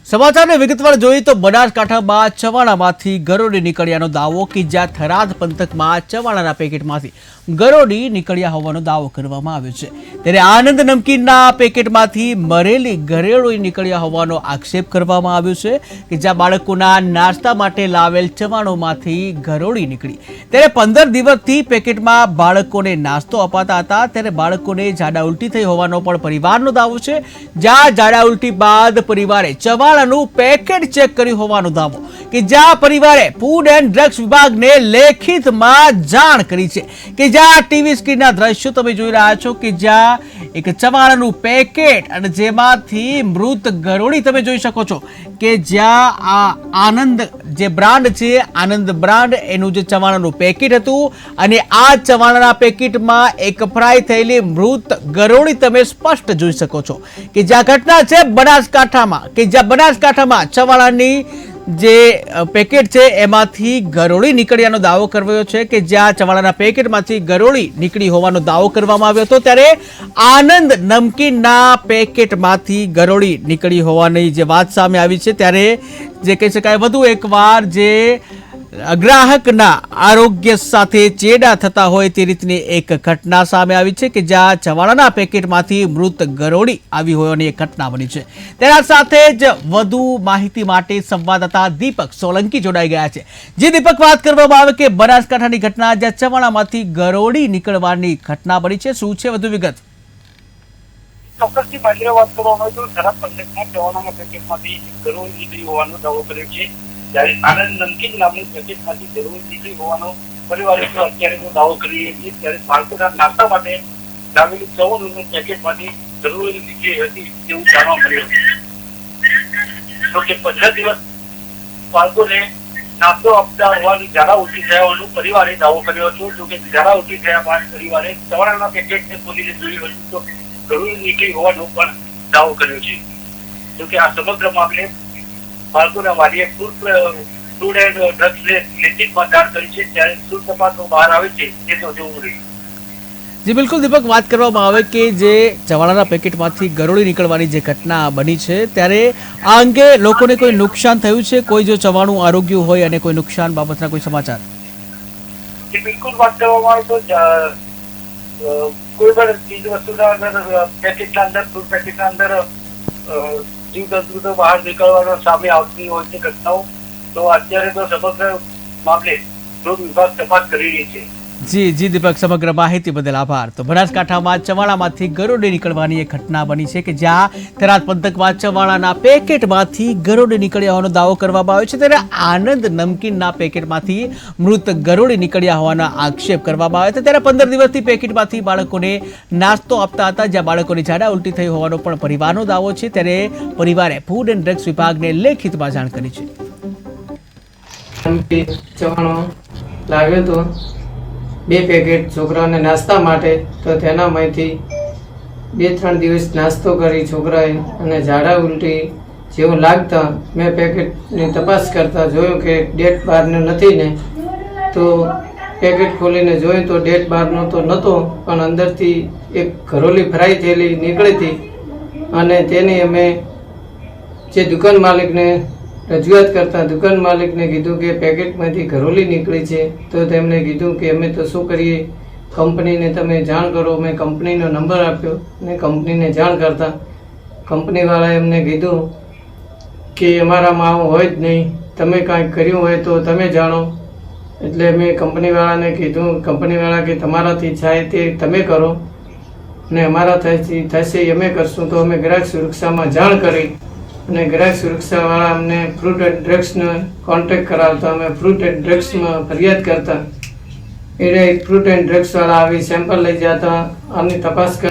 સમાચારને વિગતવાર જોઈએ તો બનાસકાંઠામાં ચવાણામાંથી ગરોળી નીકળ્યાનો દાવો કે જ્યાં થરાદ પંથકમાં ચવાણાના પેકેટમાંથી ગરોળી નીકળ્યા હોવાનો દાવો કરવામાં આવ્યો છે, ત્યારે આનંદ નમકીનના પેકેટમાંથી મરેલી ગરોળી નીકળ્યા હોવાનો આક્ષેપ કરવામાં આવ્યો છે કે જ્યાં બાળકોના નાસ્તા માટે લાવેલ ચવાણોમાંથી ગરોળી નીકળી, ત્યારે 15 દિવસથી પેકેટમાં બાળકોને નાસ્તો અપાતા હતા, ત્યારે બાળકોને ઝાડા ઉલટી થઈ હોવાનો પણ પરિવારનો દાવો છે, જ્યાં ઝાડા ઉલટી બાદ પરિવારે ચવાણાનું પેકેટ ચેક કર્યું હોવાનો દાવો કે જ્યાં પરિવારે ફૂડ એન્ડ ડ્રગ્સ વિભાગને લેખિતમાં જાણ કરી છે કે જ્યાં ટીવી સ્ક્રીનના દ્રશ્યો તમે જોઈ રહ્યા છો કે જ્યાં એક ચવાણાનું પેકેટ અને જેમાંથી મૃત ગરોળી તમે જોઈ શકો છો કે જ્યાં આ આનંદ જે બ્રાન્ડ છે, આનંદ બ્રાન્ડ એનું જે ચવાણાનું પેકેટ હતું અને આ ચવાણાના પેકેટમાં એક ફ્રાય થયેલી મૃત ગરોળી તમે સ્પષ્ટ જોઈ શકો છો કે જ્યાં ઘટના છે બનાસકાંઠામાં કે જ્યાં બનાસકાંઠામાં ચવાણાની જે પેકેટ છે એમાંથી ગરોળી નીકળ્યાનો દાવો કર્યો છે કે જ્યાં ચવાણાના પેકેટમાંથી ગરોળી નીકળી હોવાનો દાવો કરવામાં આવ્યો હતો, ત્યારે આનંદ નમકીનના પેકેટમાંથી ગરોળી નીકળી હોવાની જે વાત સામે આવી છે, ત્યારે જે કહી શકાય વધુ એકવાર જે ગ્રાહકના આરોગ્ય સાથે ચેડા થતા હોય તે રીતની એક ઘટના સામે આવી છે કે જ્યાં ચવાણાના પેકેટમાંથી મૃત ગરોળી આવી હોવાની એક ઘટના બની છે। તેના સાથે જ વધુ માહિતી માટે સંવાદદાતા દીપક સોલંકી જોડાઈ ગયા છે। જે દીપક, વાત કરવામાં આવે કે બનાસકાંઠાની ઘટના જ્યાં ચવાણામાંથી ગરોળી નીકળવાની ઘટના બની છે, શું છે વધુ વિગત? ચોક્કસથી માત્ર વાત કરવામાં આવે તો થરાદ પંથકમાં ચવાણાના પેકેટમાંથી ગરોળી નીકળી હોવાનો દાવો કર્યો છે, જ્યારે આનંદ નમકીન નામની પેકેટમાંથી ગરોળી નીકળી હોવાનો પરિવારે અત્યારે દાવો કરી રહ્યો છે, ત્યારે બાળકોના નાસ્તા માટે લાવેલું ચવાણું પેકેટમાંથી ગરોળી નીકળી હતી તેવું જાણવા મળ્યું હતું। તો કે 15 દિવસ બાળકોને નાસ્તો આપતા હોવાની ઝાડા ઉલટી થયા હોવાનો પરિવારે દાવો કર્યો હતો। જો કે ઝાડા ઉલટી થયા બાદ પરિવારે ચવાણાના પેકેટને ખોલીને જોયું હતું તો ગરોળી નીકળી હોવાનો પણ દાવો કર્યો છે। જો કે આ સમગ્ર મામલે બાળકોના વાલીએ ફૂડ એન્ડ ડ્રગ્સને લેખિતમાં જાણ કરી છે, ત્યારે શું તપાસો બહાર આવે છે તે તો જોવું રહ્યું। જી બિલકુલ દીપક, વાત કરવામાં આવે કે જે ચવાણાના પેકેટમાંથી ગરોળી નીકળવાની જે ઘટના બની છે, ત્યારે આ અંગે લોકોને કોઈ નુકસાન થયું છે? કોઈ જો ચવાણું આરોગ્ય હોય અને કોઈ નુકસાન બાબતના કોઈ સમાચાર? બિલકુલ વાત કરવામાં આવે તો કોઈ પણ ચીજ વસ્તુના અંદર પેકેટના અંદર ફૂડ પેકેટના અંદર જીવજંતુ તો બહાર નીકળવાનો સામે આવતી હોય છે ઘટનાઓ, તો અત્યારે તો સમગ્ર મામલે ફૂડ વિભાગ તપાસ કરી રહી છે। જી દીપક, સમગ્ર માહિતી બદલ આભાર। તો બનાસકાંઠામાં ચવાણામાંથી ગરોળી નીકળવાની એક ઘટના બની છે કે જ્યાં થરાદ પંથકમાં ચવાણાના પેકેટમાંથી ગરોળી નીકળ્યા હોવાનો દાવો કરવામાં આવ્યો છે, ત્યારે આનંદ નમકીનના પેકેટમાંથી મૃત ગરોળી નીકળ્યા હોવાનો આક્ષેપ કરવામાં આવ્યો છે, ત્યારે 15 દિવસથી પેકેટમાંથી બાળકોને નાસ્તો આપતા હતા, જ્યાં બાળકોની ઝાડા ઉલટી થઈ હોવાનો પણ પરિવારનો દાવો છે, ત્યારે પરિવારે ફૂડ એન્ડ ડ્રગ્સ વિભાગને લેખિતમાં જાણ કરી છે। ચવાણો લાવ્યો તો 2 પેકેટ છોકરાઓને નાસ્તા માટે, તો તેનામાંથી 2-3 દિવસ નાસ્તો કરી છોકરાએ અને ઝાડા ઉલટી જેવું લાગતા મેં પેકેટની તપાસ કરતા જોયું કે ડેટ બહારનો નથી ને, તો પેકેટ ખોલીને જોયું તો ડેટ બહારનો તો નહોતો, પણ અંદરથી એક ગરોળી ફ્રાય થયેલી નીકળી હતી અને તેની અમે જે દુકાન માલિકને રજૂઆત કરતા દુકાન માલિકને કીધું કે પેકેટમાંથી ગરોળી નીકળી છે, તો તેમણે કીધું કે અમે તો શું કરીએ, કંપનીને તમે જાણ કરો। મેં કંપનીનો નંબર આપ્યો અને કંપનીને જાણ કરતા કંપનીવાળાએ એમને કીધું કે અમારામાં આવું હોય જ નહીં, તમે કાંઈક કર્યું હોય તો તમે જાણો। એટલે મેં કંપનીવાળાને કીધું, કંપનીવાળા કે તમારાથી થાય તે તમે કરો ને અમારાથી થશે અમે કરશું। તો અમે ગ્રાહક સુરક્ષામાં જાણ કરી અને ગ્રાહક સુરક્ષાવાળા અમને ફ્રૂટ એન્ડ ડ્રગ્સનો કોન્ટેક્ટ કરાવતા અમે ફ્રૂટ એન્ડ ડ્રગ્સમાં ફરિયાદ કરતા, એટલે ફ્રૂટ એન્ડ ડ્રગ્સવાળા આવી સેમ્પલ લઈ જતા આની તપાસ